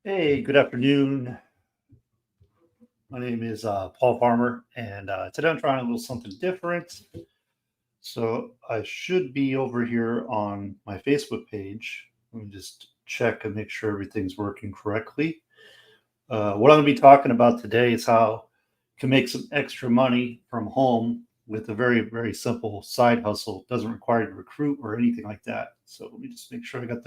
Hey, good afternoon. My name is Paul Farmer, and today I'm trying a little something different. So I should be over here on my Facebook page. Let me just check and make sure everything's working correctly. What I'm going to be talking about today is how you can make some extra money from home with a very, very simple side hustle. It doesn't require you to recruit or anything like that. So let me just make sure I got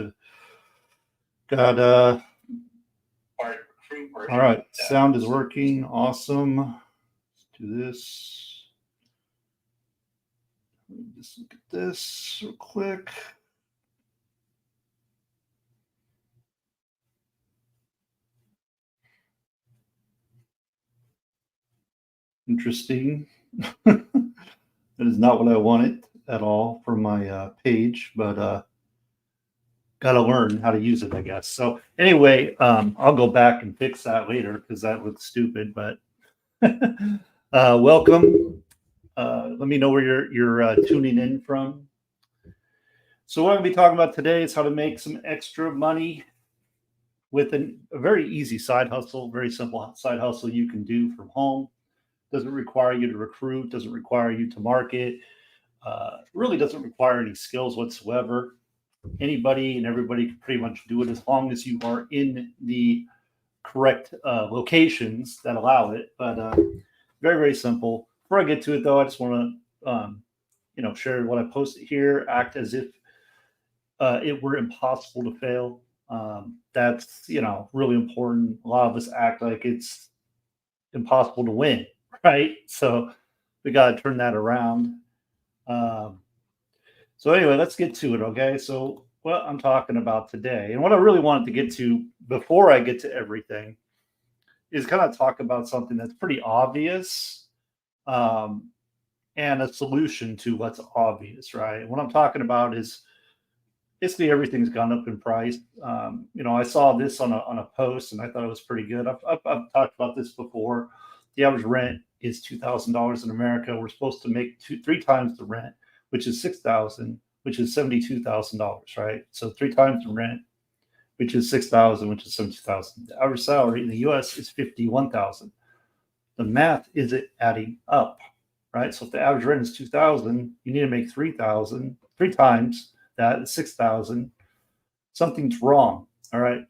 all right. Sound is working. Awesome. Let's do this. Let me just look at this real quick. Interesting. That is not what I wanted at all for my page, but got to learn how to use it, I guess. So anyway, I'll go back and fix that later because that looks stupid. But welcome. Let me know where you're tuning in from. So what I'm going to be talking about today is how to make some extra money with a very easy side hustle, very simple side hustle you can do from home. Doesn't require you to recruit, doesn't require you to market, really doesn't require any skills whatsoever. Anybody and everybody can pretty much do it as long as you are in the correct locations that allow it. But very, very simple. Before I get to it, though, I just want to, share what I posted here. Act as if it were impossible to fail. That's really important. A lot of us act like it's impossible to win, right? So we got to turn that around. Um, so anyway, let's get to it. Okay. So what I'm talking about today, and what I really wanted to get to before I get to everything, is kind of talk about something that's pretty obvious, um, and a solution to what's obvious, right? And what I'm talking about is basically everything's gone up in price. I saw this on a post and I thought it was pretty good. I've talked about this before. The average rent is $2,000 in America. We're supposed to make three times the rent, which is 6,000, which is $72,000, right? So three times the rent, which is 6,000, which is 72,000. The average salary in the U.S. is 51,000. The math isn't adding up, right? So if the average rent is 2,000, you need to make 3,000 three times that 6,000. Something's wrong. All right.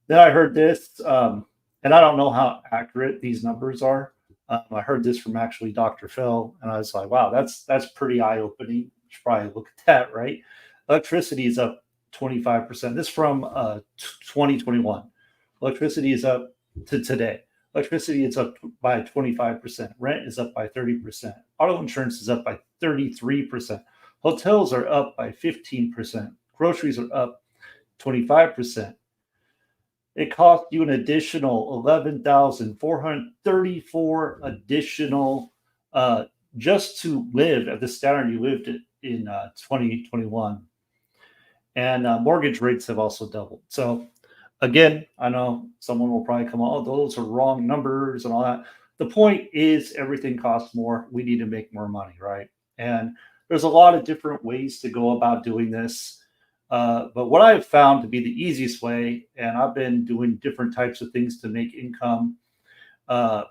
Then I heard this, and I don't know how accurate these numbers are. I heard this from actually Dr. Phil, and I was like, wow, that's pretty eye opening. You should probably look at that, right? Electricity is up 25%. This from 2021. Electricity is up to today. Electricity is up by 25%. Rent is up by 30%. Auto insurance is up by 33%. Hotels are up by 15%. Groceries are up 25%. It cost you an additional 11,434 additional, uh, just to live at the standard you lived in 2021. And mortgage rates have also doubled. So again, I know someone will probably come, oh, those are wrong numbers and all that. The point is, everything costs more. We need to make more money, right? And there's a lot of different ways to go about doing this. But what I've found to be the easiest way, and I've been doing different types of things to make income uh,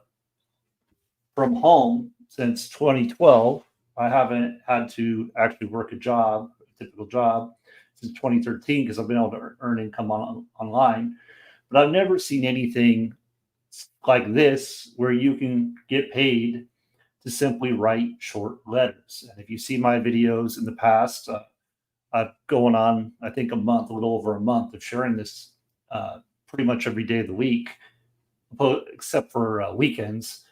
from home since 2012. I haven't had to actually work a typical job, since 2013 because I've been able to earn income online. But I've never seen anything like this where you can get paid to simply write short letters. And if you see my videos in the past, I've going on, I think, a month, a little over a month of sharing this pretty much every day of the week, except for weekends.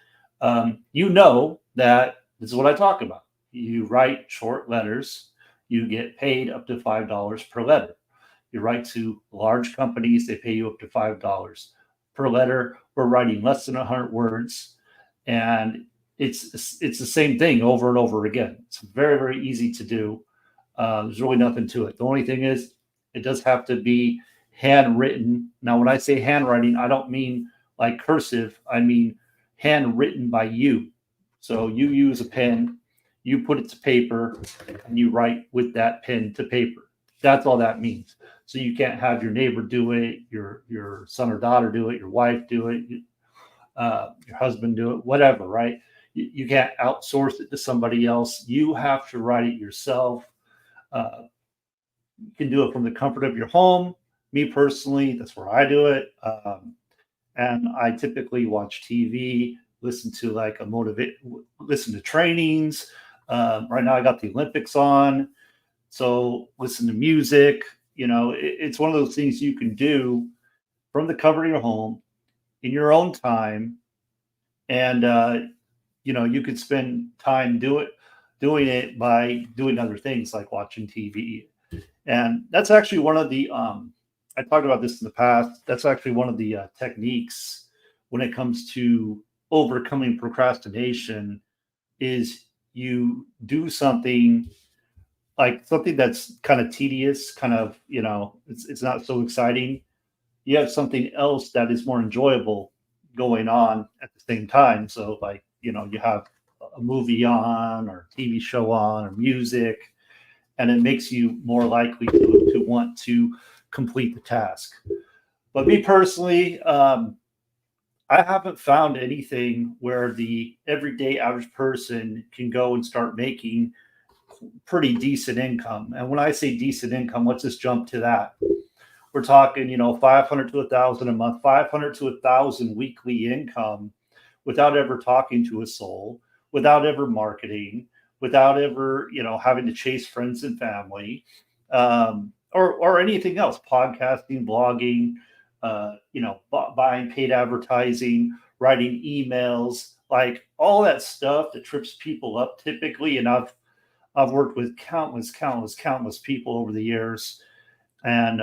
You know that this is what I talk about. You write short letters, you get paid up to $5 per letter. You write to large companies, they pay you up to $5 per letter. We're writing less than 100 words, and it's the same thing over and over again. It's very, very easy to do. There's really nothing to it. The only thing is, it does have to be handwritten. Now, when I say handwriting, I don't mean like cursive. I mean handwritten by you. So you use a pen, you put it to paper, and you write with that pen to paper. That's all that means. So you can't have your neighbor do it, your son or daughter do it, your wife do it, your husband do it, whatever, right? You can't outsource it to somebody else. You have to write it yourself. You can do it from the comfort of your home. Me personally, that's where I do it. And I typically watch TV, listen to like listen to trainings. Right now, I got the Olympics on, so listen to music. It's one of those things you can do from the comfort of your home in your own time, and you could spend time doing it by doing other things like watching TV. And that's actually one of the I talked about this in the past. That's actually one of the techniques when it comes to overcoming procrastination is you do something like something that's kind of tedious, kind of, it's not so exciting. You have something else that is more enjoyable going on at the same time. So like, you have a movie on or TV show on or music, and it makes you more likely to want to complete the task. But me personally, I haven't found anything where the everyday average person can go and start making pretty decent income. And when I say decent income, let's just jump to that. We're talking, 500 to 1,000 a month, 500 to 1,000 weekly income without ever talking to a soul, without ever marketing, without ever, having to chase friends and family, or anything else, podcasting, blogging, buying paid advertising, writing emails, like all that stuff that trips people up typically. And I've worked with countless people over the years, and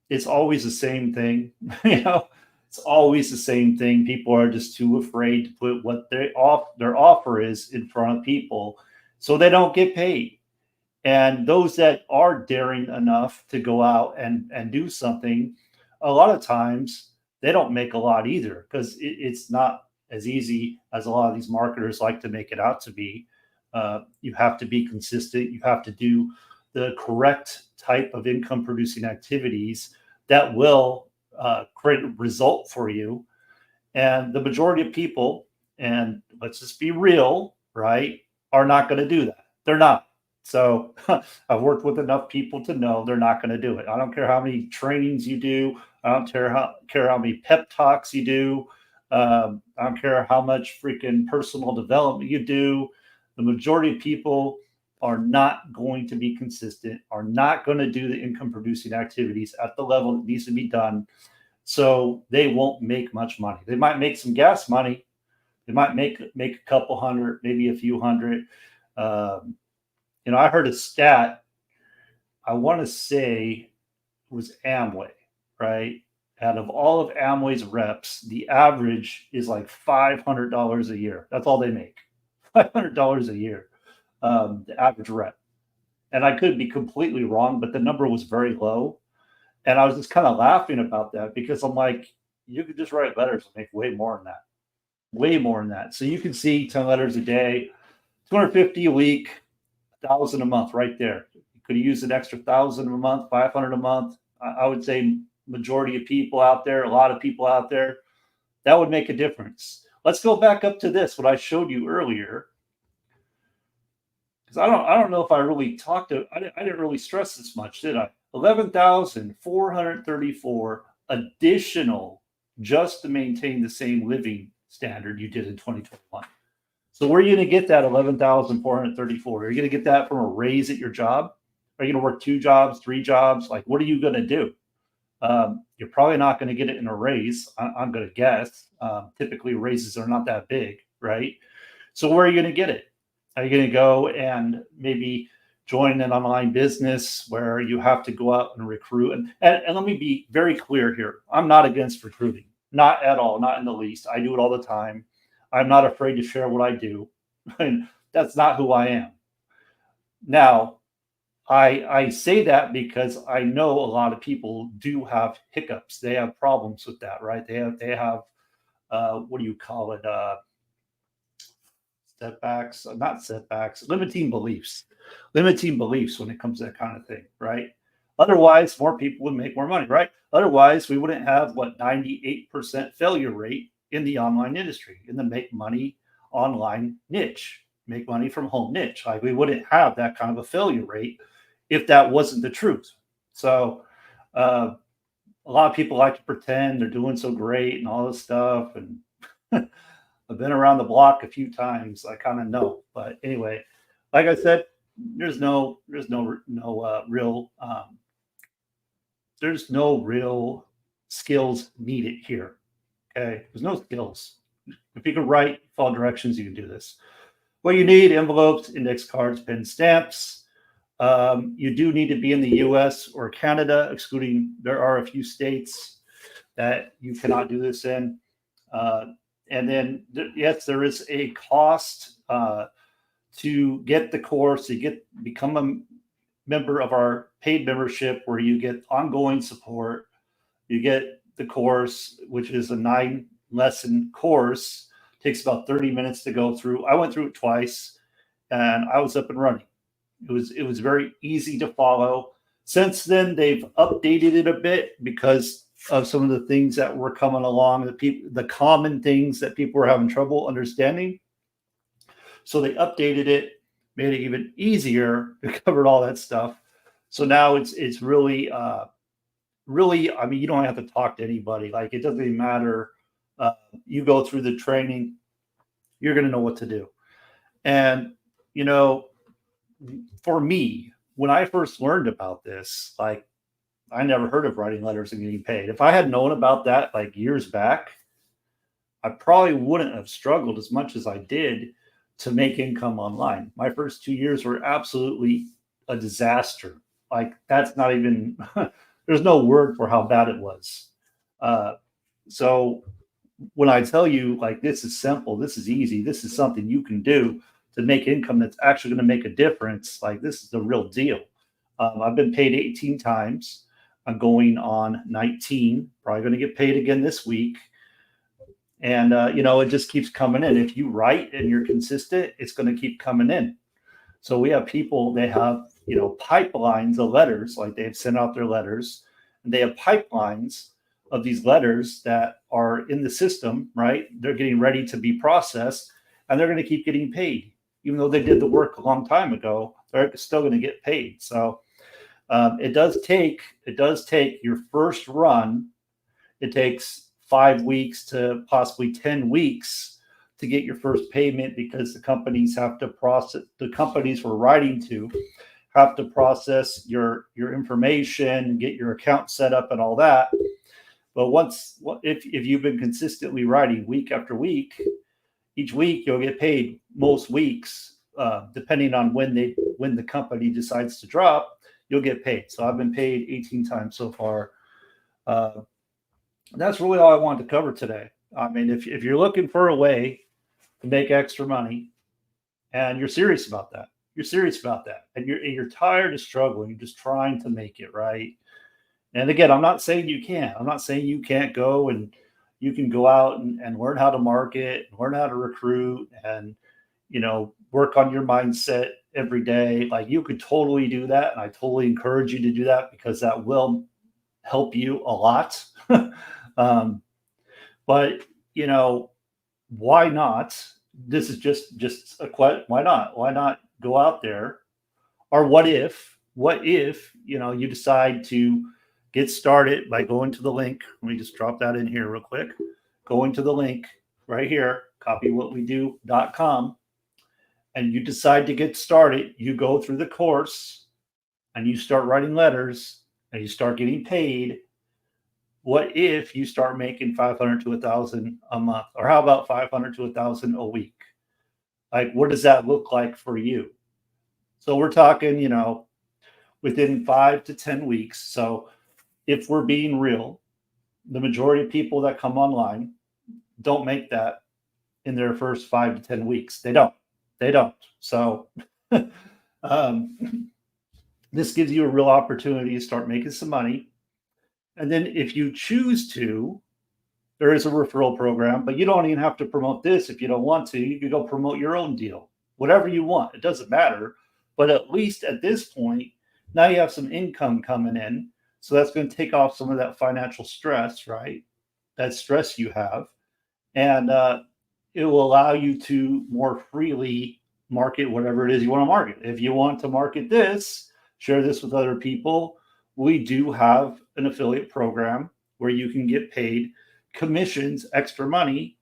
it's always the same thing. It's always the same thing. People are just too afraid to put what their offer is in front of people, so they don't get paid. And those that are daring enough to go out and do something, a lot of times they don't make a lot either, because it's not as easy as a lot of these marketers like to make it out to be. You have to be consistent. You have to do the correct type of income producing activities that will create a result for you. And the majority of people, and let's just be real, right, are not going to do that. They're not. So I've worked with enough people to know they're not going to do it. I don't care how many trainings you do. I don't care how many pep talks you do. I don't care how much freaking personal development you do. The majority of people are not going to be consistent, are not going to do the income producing activities at the level that needs to be done. So they won't make much money. They might make some gas money. They might make a couple hundred, maybe a few hundred. I heard a stat, I want to say it was Amway, right? Out of all of Amway's reps, the average is like $500 a year. That's all they make. $500 a year, the average rep. And I could be completely wrong, but the number was very low. And I was just kind of laughing about that, because I'm like, you could just write letters and make way more than that. Way more than that. So you can see 10 letters a day, 250 a week, 1,000 a month right there. You could use an extra 1,000 a month, 500 a month. I would say majority of people out there, a lot of people out there, that would make a difference. Let's go back up to this, what I showed you earlier, because I don't know if I really I didn't really stress this much, did I? 11,434 additional just to maintain the same living standard you did in 2021. So where are you going to get that 11,434? Are you going to get that from a raise at your job? Are you going to work 2 jobs, 3 jobs? Like, what are you going to do? You're probably not going to get it in a raise. I'm going to guess. Typically, raises are not that big, right? So where are you going to get it? Are you going to go and maybe join an online business where you have to go out and recruit? And let me be very clear here. I'm not against recruiting. Not at all. Not in the least. I do it all the time. I'm not afraid to share what I do. And that's not who I am. Now, I say that because I know a lot of people do have hiccups. They have problems with that, right? They have what do you call it? Setbacks, not setbacks, limiting beliefs when it comes to that kind of thing, right? Otherwise, more people would make more money, right? Otherwise, we wouldn't have 98% failure rate in the online industry, in the make money online niche, make money from home niche. Like we wouldn't have that kind of a failure rate if that wasn't the truth. So uh, a lot of people like to pretend they're doing so great and all this stuff. And I've been around the block a few times. I kind of know. But anyway, like I said, there's no real skills needed here. Okay, there's no skills. If you can write, follow directions, you can do this. What you need: envelopes, index cards, pen stamps. You do need to be in the U.S. or Canada, excluding there are a few states that you cannot do this in. And then, yes, there is a cost to get the course. You become a member of our paid membership, where you get ongoing support. You get the course, which is a 9-lesson course. It takes about 30 minutes to go through. I went through it twice, and I was up and running. It was very easy to follow. Since then, they've updated it a bit because of some of the things that were coming along, the common things that people were having trouble understanding. So they updated it, made it even easier. It covered all that stuff. So now it's really, really. I mean, you don't have to talk to anybody. Like, it doesn't even matter. You go through the training, you're going to know what to do. And you know, for me, when I first learned about this, like, I never heard of writing letters and getting paid. If I had known about that like years back, I probably wouldn't have struggled as much as I did to make income online. My first 2 years were absolutely a disaster. Like, that's not even, there's no word for how bad it was. So when I tell you, like, this is simple, this is easy, this is something you can do to make income that's actually going to make a difference, like, this is the real deal. I've been paid 18 times. I'm going on 19, probably going to get paid again this week. And, it just keeps coming in. If you write and you're consistent, it's going to keep coming in. So we have people, they have, pipelines of letters, like they've sent out their letters, and they have pipelines of these letters that are in the system, right? They're getting ready to be processed, and they're going to keep getting paid. Even though they did the work a long time ago, they're still going to get paid. So it does take your first run. It takes 5 weeks to possibly 10 weeks to get your first payment, because the companies we're writing to have to process your information, get your account set up and all that. But if you've been consistently writing week after week, each week you'll get paid. Most weeks, depending on when the company decides to drop, you'll get paid. So I've been paid 18 times so far. That's really all I wanted to cover today. I mean, if you're looking for a way to make extra money, and you're serious about that, and you're tired of struggling, you're just trying to make it right. And again, I'm not saying you can't. I'm not saying you can't go and you can go out and learn how to market, learn how to recruit, and work on your mindset every day. Like, you could totally do that, and I totally encourage you to do that, because that will help you a lot. But why not? This is just a question. Why not go out there? Or what if you decide to get started by going to the link. Let me just drop that in here real quick. Going to the link right here, copywhatwedo.com, and you decide to get started. You go through the course and you start writing letters and you start getting paid. What if you start making $500 to $1,000 a month? Or how about $500 to $1,000 a week? Like, what does that look like for you? So we're talking, within 5 to 10 weeks. So if we're being real, the majority of people that come online don't make that in their first 5 to 10 weeks. They don't. So this gives you a real opportunity to start making some money. And then if you choose to, there is a referral program, but you don't even have to promote this if you don't want to. You can go promote your own deal, whatever you want. It doesn't matter. But at least at this point, Now you have some income coming in. So that's going to take off some of that financial stress, right? That stress you have. And it will allow you to more freely market whatever it is you want to market. If you want to market this, share this with other people. We do have an affiliate program where you can get paid commissions, extra money,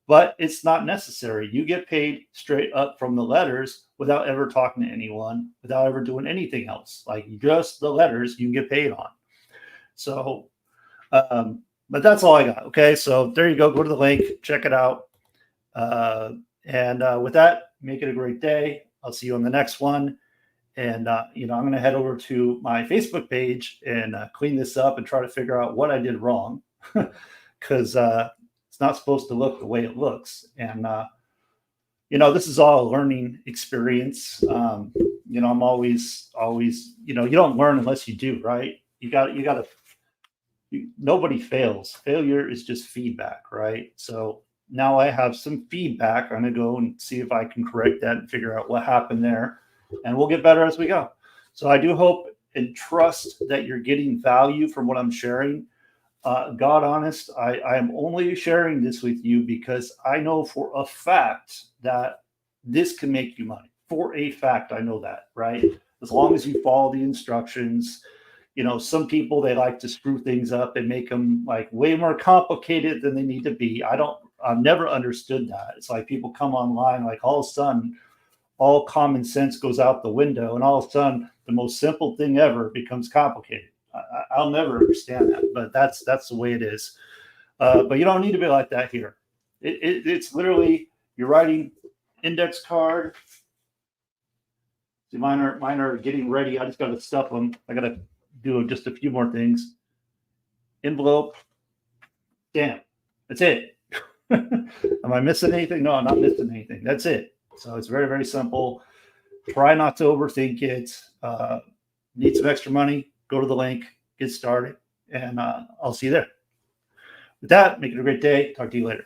but it's not necessary. You get paid straight up from the letters without ever talking to anyone, without ever doing anything else. Like just the letters you can get paid on. So, but that's all I got. Okay. So there you go. Go to the link, check it out. And with that, make it a great day. I'll see you on the next one. And, I'm going to head over to my Facebook page and clean this up and try to figure out what I did wrong because it's not supposed to look the way it looks. And, this is all a learning experience. I'm always, you don't learn unless you do, right? Nobody fails. Failure is just feedback, right? So now I have some feedback. I'm going to go and see if I can correct that and figure out what happened there. And we'll get better as we go. So I do hope and trust that you're getting value from what I'm sharing. God honest, I am only sharing this with you because I know for a fact that this can make you money. For a fact, I know that, right? As long as you follow the instructions. Some people, they like to screw things up and make them like way more complicated than they need to be. I've never understood that. It's like people come online, like all of a sudden, all common sense goes out the window, and all of a sudden, the most simple thing ever becomes complicated. I'll never understand that, but that's the way it is. But you don't need to be like that here. It's literally you're writing index card. See, mine are getting ready. I just got to stuff them. I got to do just a few more things. Envelope. Damn. That's it. Am I missing anything? No, I'm not missing anything. That's it. So it's very, very simple. Try not to overthink it. Need some extra money? Go to the link, get started, and I'll see you there. With that, make it a great day. Talk to you later.